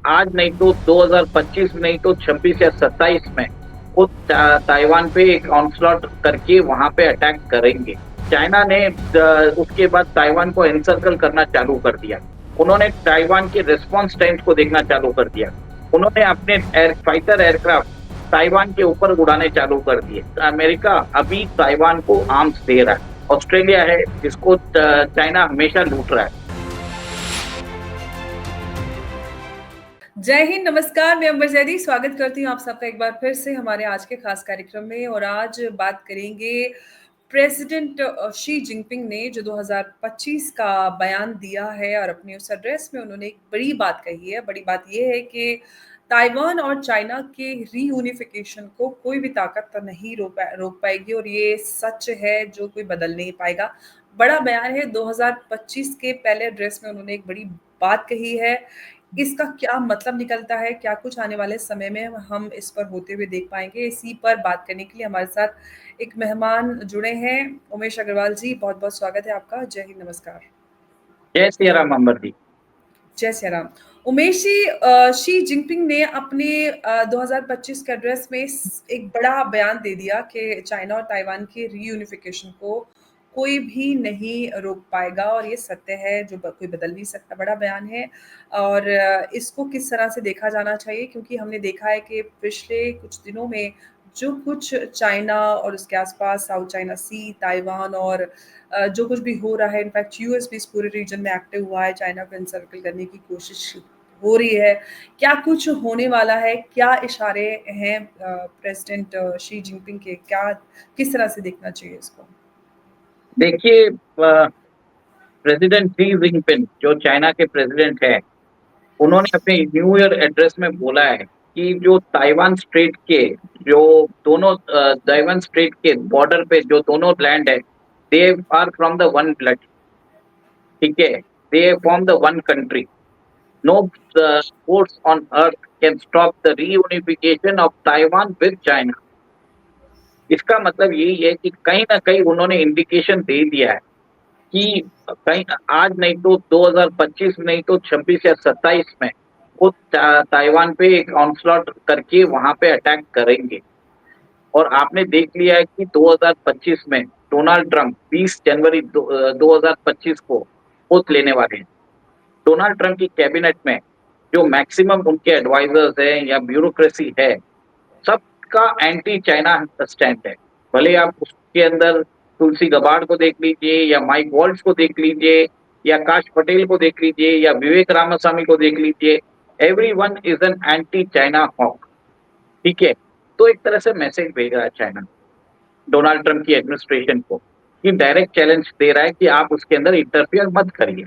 आज नहीं तो 2025 नहीं तो 26 या 27 में वो ताइवान पे एक ऑनस्लॉट करके वहां पे अटैक करेंगे। चाइना ने उसके बाद ताइवान को एनसर्कल करना चालू कर दिया। उन्होंने ताइवान के रिस्पॉन्स टाइम्स को देखना चालू कर दिया। उन्होंने अपने फाइटर एयरक्राफ्ट ताइवान के ऊपर उड़ाने चालू कर दिए। अमेरिका अभी ताइवान को आर्म्स दे रहा है। ऑस्ट्रेलिया है जिसको चाइना हमेशा लूट रहा है। जय हिंद, नमस्कार। मैं अंबर जैदी स्वागत करती हूँ आप सबका एक बार फिर से हमारे आज के खास कार्यक्रम में। और आज बात करेंगे प्रेसिडेंट शी जिनपिंग ने जो 2025 का बयान दिया है और अपने उस एड्रेस में उन्होंने एक बड़ी बात कही है। बड़ी बात यह है कि ताइवान और चाइना के रीयूनिफिकेशन को कोई भी ताकत नहीं रोक पाएगी, और ये सच है जो कोई बदल नहीं पाएगा। बड़ा बयान है। 2025 के पहले एड्रेस में उन्होंने एक बड़ी बात कही है। इसका क्या मतलब निकलता है, क्या कुछ आने वाले समय में हम इस पर होते हुए देख पाएंगे, इसी पर बात करने के लिए हमारे साथ एक मेहमान जुड़े हैं। उमेश अग्रवाल जी, बहुत बहुत स्वागत है आपका। जय हिंद, नमस्कार। जय श्री राम अंबर जी। जय श्री राम। उमेश जी, शी जिनपिंग ने अपने 2025 के एड्रेस में एक बड़ा बयान दे दिया कि चाइना और ताइवान के रीयूनिफिकेशन को कोई भी नहीं रोक पाएगा, और ये सत्य है जो कोई बदल नहीं सकता। बड़ा बयान है। और इसको किस तरह से देखा जाना चाहिए, क्योंकि हमने देखा है कि पिछले कुछ दिनों में जो कुछ चाइना और उसके आसपास साउथ चाइना सी, ताइवान और जो कुछ भी हो रहा है, इनफैक्ट यूएस भी इस पूरे रीजन में एक्टिव हुआ है, चाइना को एनसर्कल करने की कोशिश हो रही है। क्या कुछ होने वाला है, क्या इशारे हैं प्रेसिडेंट शी जिनपिंग के, क्या किस तरह से देखना चाहिए इसको? देखिए, प्रेसिडेंट शी जिनपिंग जो चाइना के प्रेसिडेंट है, उन्होंने अपने न्यू ईयर एड्रेस में बोला है कि जो ताइवान स्ट्रेट के जो दोनों ताइवान स्ट्रेट के बॉर्डर पे जो दोनों लैंड है, they are from the one blood. ठीक है, they form the one country. No force on earth can stop the reunification of Taiwan with China. इसका मतलब यही है कि कहीं ना कहीं उन्होंने इंडिकेशन दे दिया है कि कहीं आज नहीं तो 2025 नहीं तो 26 या 27 में वो ताइवान पे एक ऑनस्लॉट करके वहां पे अटैक करेंगे। और आपने देख लिया है कि 2025 में डोनाल्ड ट्रंप 20 जनवरी 2025 को ओथ लेने वाले हैं। डोनाल्ड ट्रंप की कैबिनेट में जो मैक्सिमम उनके एडवाइजर्स हैं या ब्यूरोक्रेसी है, सबका एंटी चाइना स्टैंड है। भले आप उसके अंदर तुलसी गबार्ड को देख लीजिए या माइक वॉल्ट्स को देख लीजिए या काश पटेल को देख लीजिए या विवेक रामास्वामी को देख लीजिए, everyone is an anti China hawk. ठीक है, तो एक तरह से मैसेज भेज रहा है चाइना डोनाल्ड ट्रंप की एडमिनिस्ट्रेशन को, कि डायरेक्ट चैलेंज दे रहा है कि आप उसके अंदर इंटरफियर मत करिए।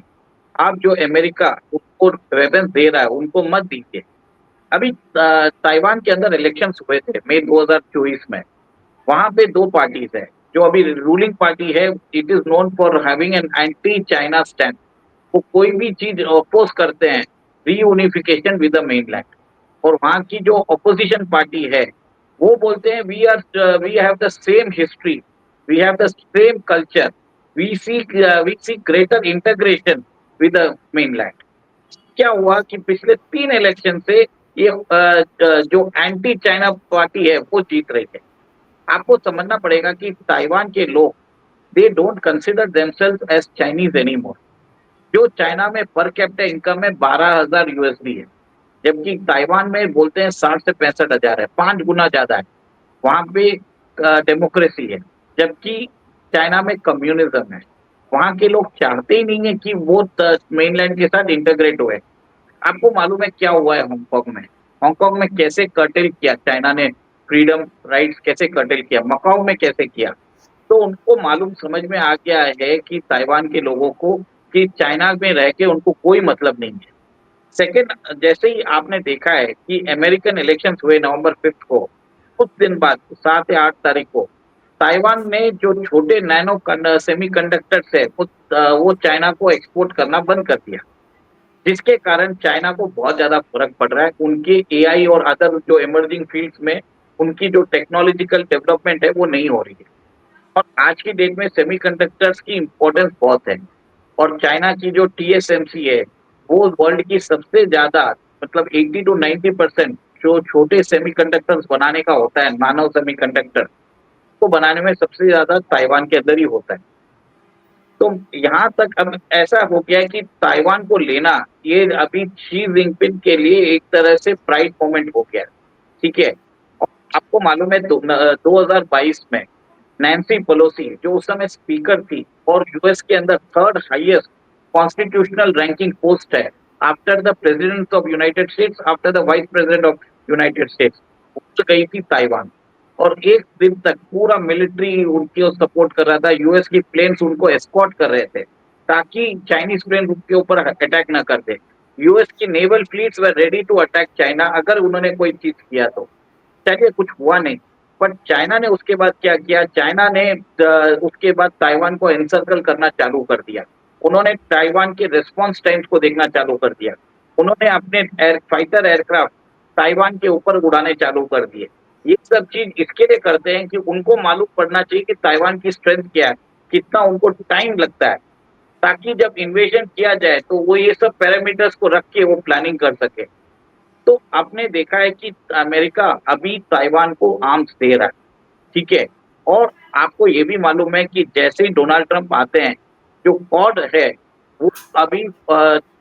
आप जो अमेरिका उसको वेपन्स दे रहा है उनको मत दीजिए। अभी ताइवान के अंदर इलेक्शंस हुए थे मई 2024 में। वहां पे दो पार्टीज है। जो अभी रूलिंग पार्टी है, it is known for having an anti China stand. वो कोई भी चीज अपोज करते हैं रीयूनिफिकेशन विद द मेनलैंड। और वहां की जो अपोजिशन पार्टी है, वो बोलते हैं we have the same history, we have the same culture, we see greater integration with the mainland. क्या हुआ कि पिछले 3 इलेक्शन से ये जो एंटी चाइना पार्टी है वो जीत रही है। आपको समझना पड़ेगा कि ताइवान के लोग, they don't consider themselves as Chinese anymore. जो चाइना में पर कैपिटा इनकम है 12,000 यूएसडी है, जबकि ताइवान में बोलते हैं 60 से 65,000 है, 5 गुना ज्यादा है। वहां पे डेमोक्रेसी है, जबकि चाइना में कम्युनिज्म है। वहां के लोग चाहते ही नहीं है कि वो मेनलैंड के साथ इंटीग्रेट हुए। आपको मालूम है क्या हुआ है हांगकांग में? हांगकांग में कैसे कर्टेल किया चाइना ने, फ्रीडम राइट्स कैसे कर्टेल किया, मकाऊ में कैसे किया। तो उनको मालूम समझ में आ गया है कि ताइवान के लोगों को कि चाइना में रह के उनको कोई मतलब नहीं है। सेकंड, जैसे ही आपने देखा है कि अमेरिकन इलेक्शन हुए नवंबर 5 को, कुछ दिन बाद 7 या 8 तारीख को ताइवान ने जो छोटे नैनो सेमीकंडक्टर्स है वो चाइना को एक्सपोर्ट करना बंद कर दिया। जिसके कारण चाइना को बहुत ज्यादा फर्क पड़ रहा है। उनके एआई और अदर जो इमर्जिंग फील्ड्स में उनकी जो टेक्नोलॉजिकल डेवलपमेंट है वो नहीं हो रही है। और आज की डेट में सेमीकंडक्टर्स की इंपॉर्टेंस बहुत है। और चाइना की जो टीएसएमसी है, वो वर्ल्ड की सबसे ज्यादा मतलब 80 टू 90% जो छोटे सेमीकंडक्टर्स बनाने का होता है, नानो सेमीकंडक्टर, को बनाने में सबसे ज़्यादा ताइवान के अंदर ही होता है। तो यहाँ तक अब ऐसा हो गया है कि ताइवान को लेना, ये अभी शी जिनपिंग के लिए एक तरह से प्राइड मोमेंट हो गया है, ठीक है? और आपको मालूम है 2022 में नैन्सी पेलोसी जो उस समय स्पीकर थी और यूएस के अंदर third highest constitutional ranking post है after the president of United States, after the vice president of United States, वो गई थी ताइवान। और एक दिन तक पूरा मिलिट्री उनकी सपोर्ट कर रहा था, यूएस की प्लेन्स उनको एस्कॉर्ट कर रहे थे ताकि चाइनीज प्लेन उनके ऊपर अटैक ना कर दे। यूएस की naval fleets were ready to attack China अगर उन्होंने कोई चीज किया तो। चलिए कुछ हुआ नहीं, बट चाइना ने उसके बाद क्या किया, चाइना ने उसके बाद ताइवान को एनसर्कल करना चालू कर दिया। उन्होंने ताइवान के रिस्पॉन्स टाइम्स को देखना चालू कर दिया। उन्होंने अपने फाइटर एयरक्राफ्ट ताइवान के ऊपर उड़ाने चालू कर दिए। ये सब चीज इसके लिए करते हैं कि उनको मालूम पड़ना चाहिए कि ताइवान की स्ट्रेंथ क्या है, कितना उनको टाइम लगता है, ताकि जब इन्वेजन किया जाए तो वो ये सब पैरामीटर्स को रख के वो प्लानिंग कर सके। तो आपने देखा है कि अमेरिका अभी ताइवान को आर्म्स दे रहा है, ठीक है? और आपको ये भी मालूम है कि जैसे ही डोनाल्ड ट्रंप आते हैं, जो क्वाड है वो अभी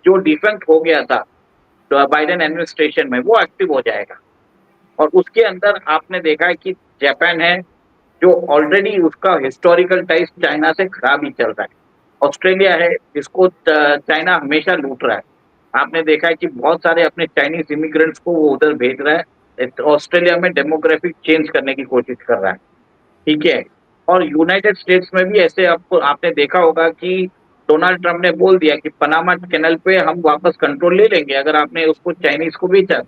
जो डिफेक्ट हो गया था बाइडेन एडमिनिस्ट्रेशन में, वो एक्टिव हो जाएगा। और उसके अंदर आपने देखा है कि जापान है जो ऑलरेडी उसका हिस्टोरिकल टाइज चाइना से खराब ही चल रहा है। ऑस्ट्रेलिया है जिसको चाइना हमेशा लूट रहा है। आपने देखा है कि बहुत सारे अपने चाइनीज इमिग्रेंट्स को वो उधर भेज रहा है, ऑस्ट्रेलिया में डेमोग्राफिक चेंज करने की कोशिश कर रहा है, ठीक है? और यूनाइटेड स्टेट्स में भी ऐसे आपको आपने देखा होगा कि डोनाल्ड ट्रंप ने बोल दिया कि पनामा कैनल पे हम वापस कंट्रोल ले लेंगे अगर आपने उसको चाइनीज को बेचा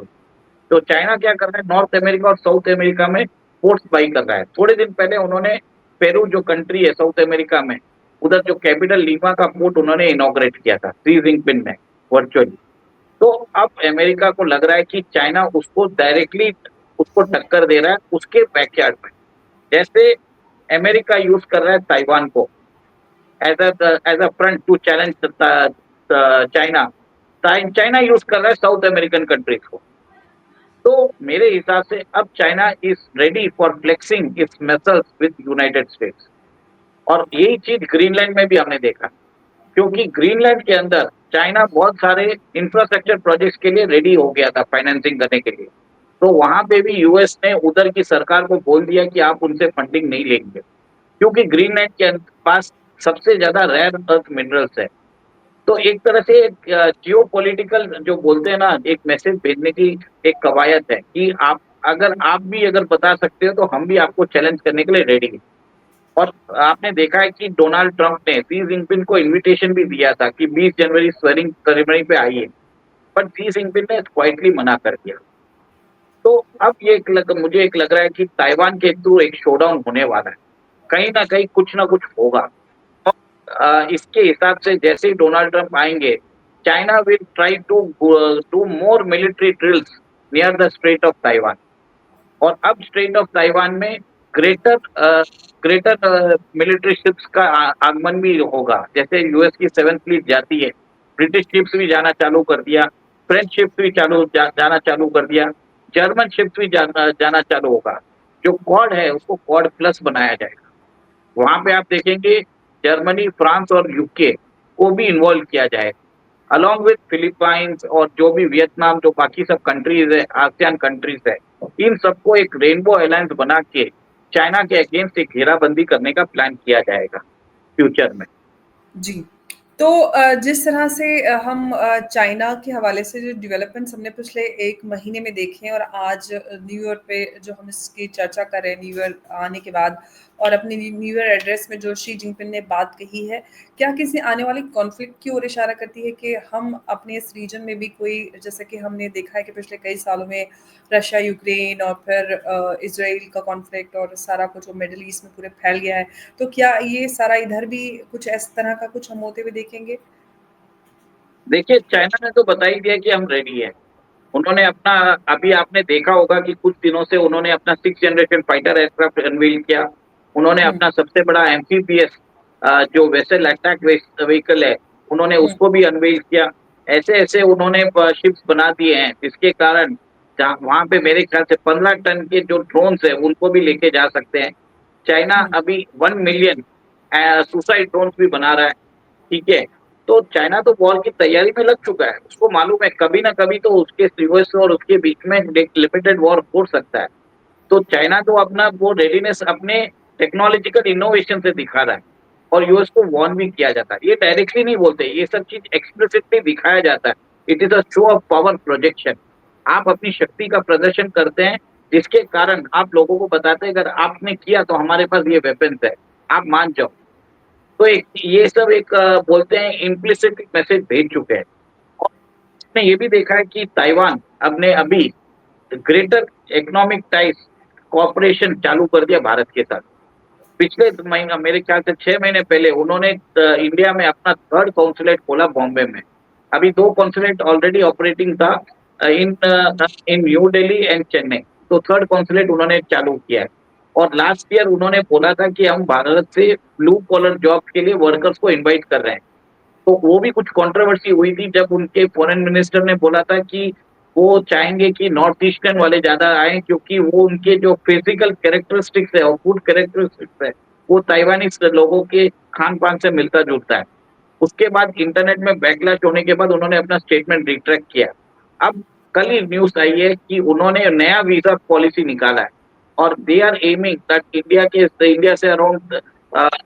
तो चाइना क्या कर रहा है, नॉर्थ अमेरिका और साउथ अमेरिका में पोर्ट्स बाई कर रहा है। थोड़े दिन पहले उन्होंने पेरू जो कंट्री है साउथ अमेरिका में, उधर जो कैपिटल लीमा का पोर्ट उन्होंने इनॉग्रेट किया था शी जिनपिंग ने वर्चुअली। तो अब अमेरिका को लग रहा है कि चाइना उसको डायरेक्टली उसको टक्कर दे रहा है उसके बैकयार्ड में। जैसे अमेरिका यूज कर रहा है ताइवान को as a front to challenge China, China use कर रहा है साउथ अमेरिकन कंट्रीज को। तो मेरे हिसाब से अब China is ready for flexing it's muscles with United states. और यही चीज ग्रीनलैंड में भी हमने देखा, क्योंकि ग्रीनलैंड के अंदर चाइना बहुत सारे इंफ्रास्ट्रक्चर प्रोजेक्ट्स के लिए रेडी हो गया था फाइनेंसिंग करने के लिए। तो वहां पे भी यूएस ने उधर की सरकार को बोल दिया कि आप उनसे फंडिंग नहीं लेंगे, क्योंकि ग्रीनलैंड के पास सबसे ज्यादा रेयर अर्थ मिनरल्स है। तो एक तरह से जियो पॉलिटिकल जो बोलते हैं ना, एक मैसेज भेजने की एक कवायद है कि आप भी अगर बता सकते हो तो हम भी आपको चैलेंज करने के लिए रेडी हैं। और आपने देखा है कि डोनाल्ड ट्रंप ने शी जिनपिंग को इनविटेशन भी दिया था कि 20 जनवरी स्वेरिंग सेरेमनी पे आइए, बट शी जिनपिंग ने क्वाइटली मना कर दिया। तो अब मुझे एक लग रहा है कि ताइवान के थ्रू एक शोडाउन होने वाला है, कहीं ना कहीं कुछ ना कुछ होगा। इसके हिसाब से जैसे ही डोनाल्ड ट्रंप आएंगे, China will try to do more military drills near the strait of Taiwan. और अब स्ट्रेट ऑफ ताइवान में ग्रेटर ग्रेटर मिलिट्री शिप्स का आगमन भी होगा। जैसे यूएस की 7th फ्लीट जाती है, ब्रिटिश शिप्स भी जाना चालू कर दिया, फ्रेंच शिप्स भी जाना चालू कर दिया, जर्मन शिप्स भी जाना चालू होगा। जो क्वाड है उसको क्वाड प्लस बनाया जाएगा। वहां पे आप देखेंगे जर्मनी, फ्रांस और यूके को भी इन्वॉल्व किया जाएगा, अलॉन्ग विद फिलीपाइंस और जो भी वियतनाम, जो बाकी सब कंट्रीज है, आसियान कंट्रीज है, इन सबको एक रेनबो अलायंस बना के चाइना के अगेंस्ट एक घेराबंदी करने का प्लान किया जाएगा फ्यूचर में। जी। तो जिस तरह से हम चाइना के हवाले से जो डेवलपमेंट्स हमने पिछले 1 महीने में देखे हैं और आज न्यू ईयर पे जो हम इसकी चर्चा कर रहे हैं, न्यू ईयर आने के बाद और अपनी न्यू ईयर एड्रेस में जो शी जिनपिंग ने बात कही है, क्या किसी आने वाली कॉन्फ्लिक्ट की ओर इशारा करती है कि हम अपने इस रीजन में भी कोई, जैसे कि हमने देखा है कि पिछले कई सालों में रशिया, यूक्रेन और फिर इज़राइल का कॉन्फ्लिक्ट और सारा कुछ वो मिडल ईस्ट में पूरे फैल गया है। तो क्या ये सारा इधर भी कुछ इस तरह का कुछ हम होते हुए देखेंगे? देखिए, चाइना ने तो बता ही दिया कि हम रेडी है। उन्होंने अपना, अभी आपने देखा होगा कि कुछ दिनों से उन्होंने अपना 6th generation fighter aircraft unveil किया। उन्होंने हुँ, अपना सबसे बड़ा एमपीवीएस जो वेसल अटैक व्हीकल है, उन्होंने हुँ, उसको भी अनवील किया। ऐसे ऐसे उन्होंने शिप्स बना दिए हैं जिसके कारण जहाँ वहां पे मेरे ख्याल से 15 टन के जो ड्रोन्स है उनको भी लेके जा सकते हैं। चाइना हम्म। अभी 1 मिलियन सुसाइड ड्रोन्स भी बना रहा है। ठीक है, तो चाइना तो वॉर की तैयारी में लग चुका है, उसको मालूम है कभी ना कभी तो उसके यूएस और उसके बीच में एक लिमिटेड वॉर हो सकता है। तो चाइना तो अपना वो रेडीनेस अपने टेक्नोलॉजिकल इनोवेशन से दिखा रहा है और यूएस को वार्न भी किया जाता है। ये डायरेक्टली नहीं बोलते, ये सब चीज एक्सप्लिसिटली दिखाया जाता है। It is a show off power projection. आप अपनी शक्ति का प्रदर्शन करते हैं जिसके कारण आप लोगों को बताते हैं अगर आपने किया तो हमारे पास ये वेपन्स है, आप मान जाओ। तो एक ये सब एक बोलते हैं इम्प्लिसिट मैसेज भेज चुके हैं। और इसने ये भी देखा है कि ताइवान अपने अभी ग्रेटर इकोनॉमिक टाइज कॉपरेशन चालू कर दिया भारत के साथ। पिछले महीना मेरे ख्याल से 6 महीने पहले उन्होंने इंडिया में अपना थर्ड कॉन्सुलेट खोला बॉम्बे में। अभी दो कॉन्सुलेट ऑलरेडी ऑपरेटिंग था इन इन न्यू दिल्ली एंड चेन्नई। तो थर्ड कॉन्सुलेट उन्होंने चालू किया है। और लास्ट ईयर उन्होंने बोला था कि हम भारत से ब्लू कॉलर जॉब के लिए वर्कर्स को इनवाइट कर रहे हैं। तो वो भी कुछ कंट्रोवर्सी हुई थी जब उनके फॉरेन मिनिस्टर ने बोला था कि वो चाहेंगे कि नॉर्थ ईस्टर्न वाले ज्यादा आए क्योंकि वो उनके जो फिजिकल कैरेक्टरिस्टिक्स है और फूड कैरेक्टरिस्टिक्स है वो ताइवानीज लोगों के खान पान से मिलता जुलता है। उसके बाद इंटरनेट में बैकलैश होने के बाद उन्होंने अपना स्टेटमेंट रिट्रैक्ट किया। अब कल ही न्यूज आई है कि उन्होंने नया वीजा पॉलिसी निकाला है और they are aiming that India से अराउंड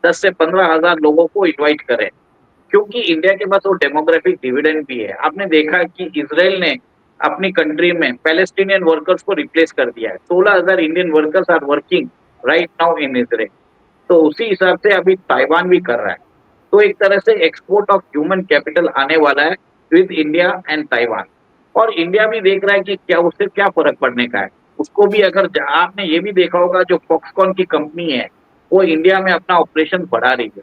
10 से 15 हजार लोगों को इनवाइट करें क्योंकि इंडिया के पास वो डेमोग्राफिक डिविडेंड भी है। आपने देखा कि इसराइल ने अपनी कंट्री में पैलेस्टीनियन वर्कर्स को रिप्लेस कर दिया है। 16,000 Indian workers are working right now in Israel. तो उसी हिसाब से अभी ताइवान भी कर रहा है। तो एक तरह से एक्सपोर्ट ऑफ ह्यूमन कैपिटल आने वाला है विद इंडिया एंड ताइवान। और इंडिया भी देख रहा है कि क्या उससे क्या फर्क पड़ने का है। उसको भी अगर आपने ये भी देखा होगा जो फॉक्सकॉन की कंपनी है वो इंडिया में अपना ऑपरेशन बढ़ा रही है।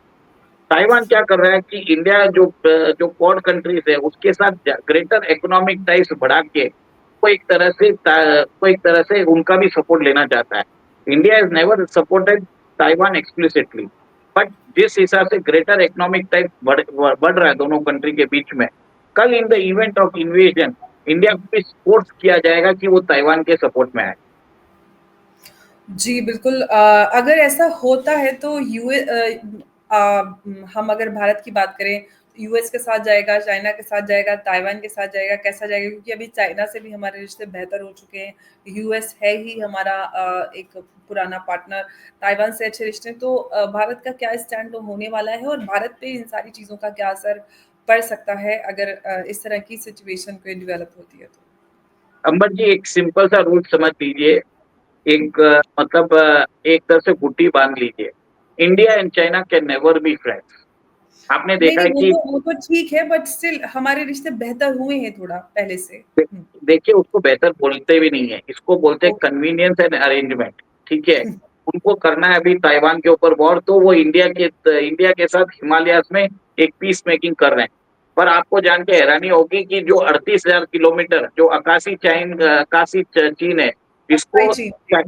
ताइवान क्या कर रहा है कि इंडिया जो क्वाड कंट्रीज है उसके साथ ग्रेटर इकोनॉमिक टाइज बढ़ा के वो एक तरह से उनका भी सपोर्ट लेना चाहता है। India is never supported Taiwan explicitly, but जिस हिसाब से ग्रेटर इकोनॉमिक टाइज बढ़ रहा है दोनों कंट्री के बीच में, कल in the event of invasion India को भी फोर्स किया जाएगा कि वो ताइवान के सपोर्ट में आए। जी, बिल्कुल। अगर ऐसा होता है तो हम अगर भारत की बात करें, तो यूएस के साथ जाएगा, चाइना के साथ जाएगा, ताइवान के साथ जाएगा, कैसा जाएगा? क्योंकि अभी चाइना से भी हमारे रिश्ते बेहतर हो चुके हैं। यूएस है ही हमारा एक पुराना पार्टनर, ताइवान से अच्छे रिश्ते हैं। तो भारत का क्या स्टैंड होने वाला है और भारत पे इन सारी चीज़ों का क्या असर पड़ सकता है अगर इस तरह की सिचुएशन कोई डेवलप होती है तो? अंबर जी एक सिंपल सा रूल समझ लीजिए। एक एक तरह से गुट्टी बांध लीजिए। India and China can never be friends. आपने नहीं, देखा नहीं, है कि वो तो ठीक है बट स्टिल हमारे रिश्ते बेहतर हुए हैं थोड़ा पहले से। हुँ, देखिए उसको बेहतर बोलते भी नहीं है, इसको बोलते हैं ओके। Convenience and arrangement. ठीक है, उनको करना है अभी ताइवान के ऊपर वॉर तो वो इंडिया के साथ हिमालयाज में एक पीस मेकिंग कर रहे हैं। पर आपको जान के हैरानी होगी कि जो 38,000 किलोमीटर जो आकाशी चीन है अक्साई जिसको चीन, जी।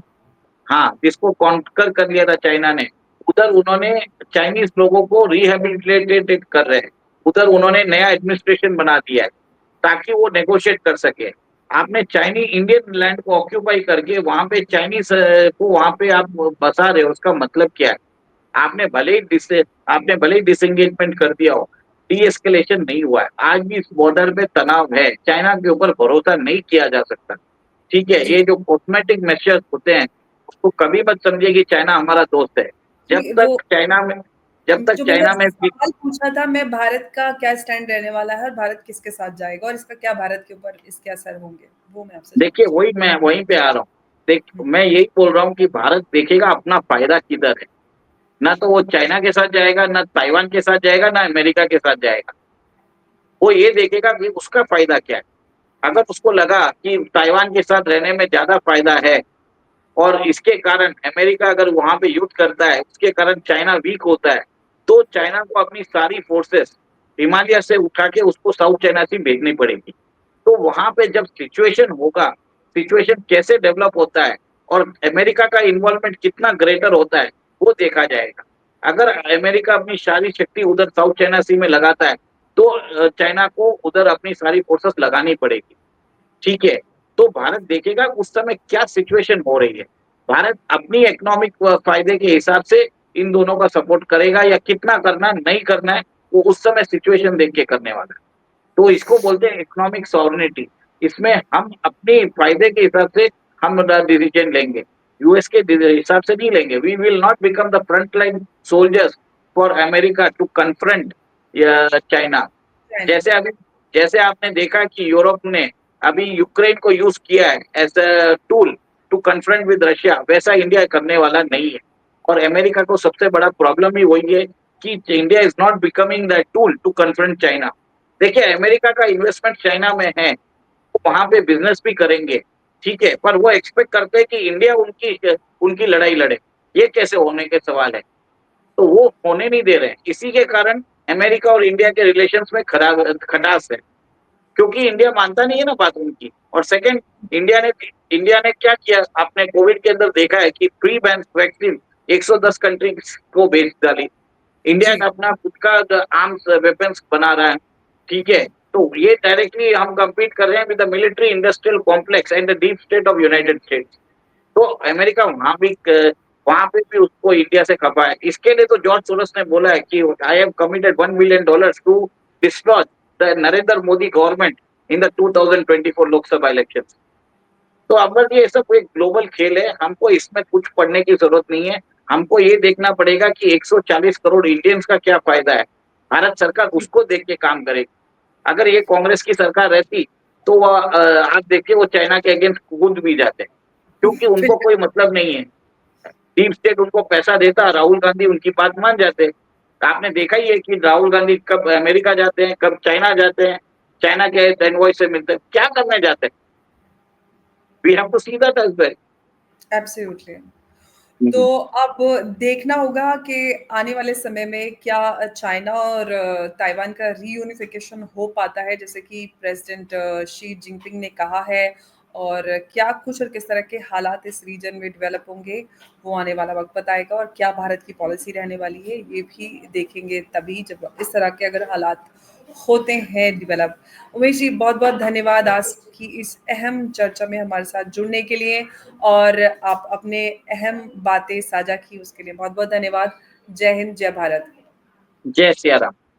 हाँ, जिसको कॉन्कर कर लिया था चाइना ने, उधर उन्होंने चाइनीज लोगों को रिहेबिलिटेटेड कर रहे हैं। उधर उन्होंने नया एडमिनिस्ट्रेशन बना दिया है ताकि वो नेगोशिएट कर सके। आपने चाइनी इंडियन लैंड को ऑक्यूपाई करके वहां पे चाइनीज को वहां पे आप बसा रहे हो, उसका मतलब क्या है? आपने भले ही डिसएंगेजमेंट कर दिया हो, डी एस्केलेशन नहीं हुआ है। आज भी इस बॉर्डर पे तनाव है, चाइना के ऊपर भरोसा नहीं किया जा सकता। ठीक है, जी, ये जो कॉस्मेटिक मेजर्स होते हैं उसको कभी मत समझिए कि चाइना हमारा दोस्त है। जब जी, तक चाइना में जब तक जो मैंने चाइना में सवाल पूछा था मैं भारत का क्या स्टैंड रहने वाला है और भारत किसके साथ जाएगा और इसका क्या भारत के ऊपर इसके असर होंगे? वो मैं आपसे जानना देखिए चाहती वही मैं वहीं पे आ रहा हूँ। देख हूँ। मैं यही बोल रहा हूँ कि भारत देखेगा अपना फायदा किधर है। ना तो वो चाइना के साथ जाएगा, ना ताइवान के साथ जाएगा, ना अमेरिका के साथ जाएगा। वो ये देखेगा कि उसका फायदा क्या है। अगर उसको लगा कि ताइवान के साथ रहने में ज्यादा फायदा है और इसके कारण अमेरिका अगर वहां पे युद्ध करता है उसके कारण चाइना वीक होता है, तो चाइना को अपनी सारी फोर्सेस हिमालय से उठा के उसको साउथ चाइना सी भेजनी पड़ेगी। तो वहां पे जब सिचुएशन होगा, सिचुएशन कैसे डेवलप होता है और अमेरिका का इन्वॉल्वमेंट कितना ग्रेटर होता है, वो देखा जाएगा। अगर अमेरिका अपनी सारी शक्ति उधर साउथ चाइना सी में लगाता है तो चाइना को उधर अपनी सारी फोर्सेस लगानी पड़ेगी, ठीक है। तो भारत देखेगा उस समय क्या सिचुएशन हो रही है। भारत अपनी इकोनॉमिक फायदे के हिसाब से इन दोनों का सपोर्ट करेगा या कितना करना नहीं करना है, वो उस समय सिचुएशन देख के करने वाला है। तो इसको बोलते हैं इकोनॉमिक सॉवरेनिटी। इसमें हम अपने फायदे के हिसाब से हम डिसीजन लेंगे, यूएस के हिसाब से नहीं लेंगे। We will not become the front line soldiers for America to confront China. China. जैसे अभी जैसे आपने देखा कि यूरोप ने अभी यूक्रेन को यूज किया है as a tool to confront with Russia, वैसा इंडिया करने वाला नहीं है। और अमेरिका को सबसे बड़ा प्रॉब्लम ही वही है कि India is not becoming the tool to confront China. देखिए अमेरिका का इन्वेस्टमेंट चाइना में है, वहां पे बिजनेस भी करेंगे, ठीक है, पर वो एक्सपेक्ट करते हैं कि इंडिया उनकी उनकी लड़ाई लड़े। ये कैसे होने के सवाल है। तो वो होने नहीं दे रहे हैं। इसी के कारण अमेरिका और इंडिया के रिलेशंस में खराब खटास है, क्योंकि इंडिया मानता नहीं है ना बात उनकी। और सेकंड, इंडिया ने क्या किया, आपने कोविड के अंदर देखा है कि फ्री वैक्सीन 110 कंट्रीज को बेच डाली। इंडिया जी। का अपना खुद का आर्म्स वेपन्स बना रहा है, ठीक है। तो ये डायरेक्टली हम compete कर रहे हैं with the military industrial complex and the deep state of United states. तो अमेरिका वहां पे भी उसको इंडिया से खपा है। इसके लिए तो जॉर्ज सोरोस ने बोला है कि I have committed $1 billion to destroy the Narendra Modi government in the 2024 Lok Sabha election. तो अमर जी, ये सब एक ग्लोबल खेल है, हमको इसमें कुछ पढ़ने की जरूरत नहीं है। हमको ये देखना पड़ेगा कि 140 करोड़ इंडियंस का क्या फायदा है। भारत सरकार उसको देख के काम करेगी। अगर ये कांग्रेस की सरकार रहती तो आप देखिए वो चाइना के अगेंस्ट कूद भी जाते, क्योंकि उनको कोई मतलब नहीं है। डीप स्टेट उनको पैसा देता, राहुल गांधी उनकी बात मान जाते। आपने देखा ही है कि राहुल गांधी कब अमेरिका जाते हैं, कब चाइना जाते हैं, चाइना के एनवॉय से मिलते हैं, क्या करने जाते हैं। We have to see that as well. Absolutely. तो अब देखना होगा कि आने वाले समय में क्या चाइना और ताइवान का रीयूनिफिकेशन हो पाता है, जैसे कि प्रेसिडेंट शी जिनपिंग ने कहा है, और क्या कुछ और किस तरह के हालात इस रीजन में डेवलप होंगे, वो आने वाला वक्त बताएगा। और क्या भारत की पॉलिसी रहने वाली है, ये भी देखेंगे तभी जब इस तरह के अगर हालात होते हैं डेवलप। उमेश जी, बहुत बहुत धन्यवाद आज की इस अहम चर्चा में हमारे साथ जुड़ने के लिए, और आप अपने अहम बातें साझा की उसके लिए बहुत बहुत धन्यवाद। जय हिंद, जय भारत। जय सिया राम।